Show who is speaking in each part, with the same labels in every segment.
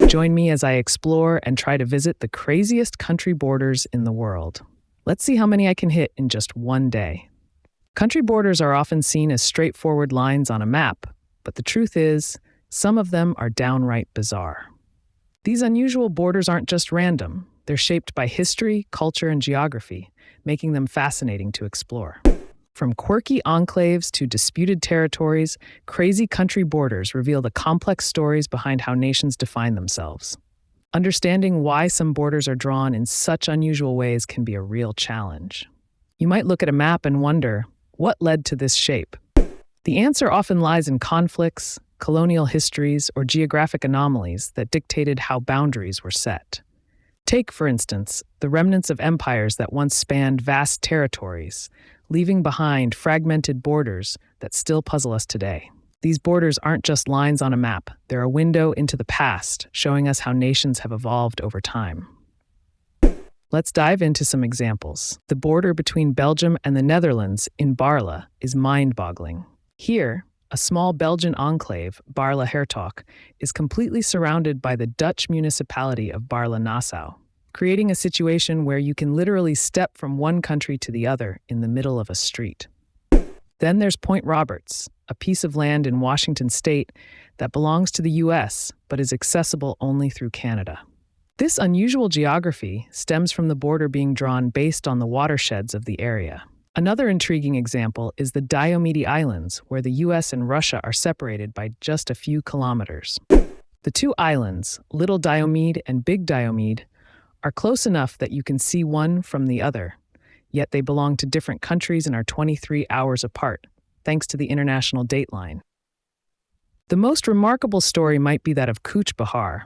Speaker 1: Join me as I explore and try to visit the craziest country borders in the world. Let's see how many I can hit in just one day. Country borders are often seen as straightforward lines on a map, but the truth is, some of them are downright bizarre. These unusual borders aren't just random. They're shaped by history, culture, and geography, making them fascinating to explore. From quirky enclaves to disputed territories, crazy country borders reveal the complex stories behind how nations define themselves. Understanding why some borders are drawn in such unusual ways can be a real challenge. You might look at a map and wonder, what led to this shape? The answer often lies in conflicts, colonial histories, or geographic anomalies that dictated how boundaries were set. Take, for instance, the remnants of empires that once spanned vast territories, leaving behind fragmented borders that still puzzle us today. These borders aren't just lines on a map, they're a window into the past, showing us how nations have evolved over time. Let's dive into some examples. The border between Belgium and the Netherlands in Baarle is mind-boggling. Here, a small Belgian enclave, Baarle-Hertog, is completely surrounded by the Dutch municipality of Baarle-Nassau, creating a situation where you can literally step from one country to the other in the middle of a street. Then there's Point Roberts, a piece of land in Washington state that belongs to the US but is accessible only through Canada. This unusual geography stems from the border being drawn based on the watersheds of the area. Another intriguing example is the Diomede Islands, where the US and Russia are separated by just a few kilometers. The two islands, Little Diomede and Big Diomede, are close enough that you can see one from the other, yet they belong to different countries and are 23 hours apart, thanks to the international dateline. The most remarkable story might be that of Cooch Behar,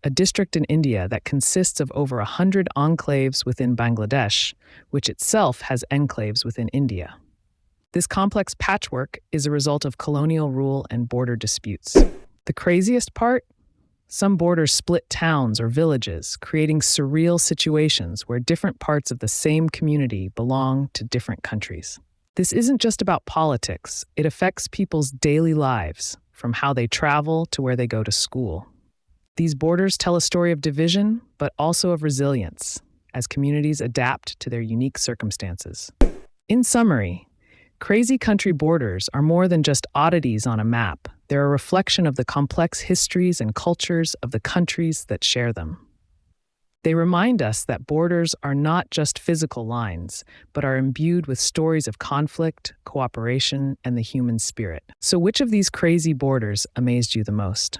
Speaker 1: a district in India that consists of over 100 enclaves within Bangladesh, which itself has enclaves within India. This complex patchwork is a result of colonial rule and border disputes. The craziest part? Some borders split towns or villages, creating surreal situations where different parts of the same community belong to different countries. This isn't just about politics, it affects people's daily lives, from how they travel to where they go to school. These borders tell a story of division, but also of resilience, as communities adapt to their unique circumstances. In summary, crazy country borders are more than just oddities on a map. They're a reflection of the complex histories and cultures of the countries that share them. They remind us that borders are not just physical lines, but are imbued with stories of conflict, cooperation, and the human spirit. So which of these crazy borders amazed you the most?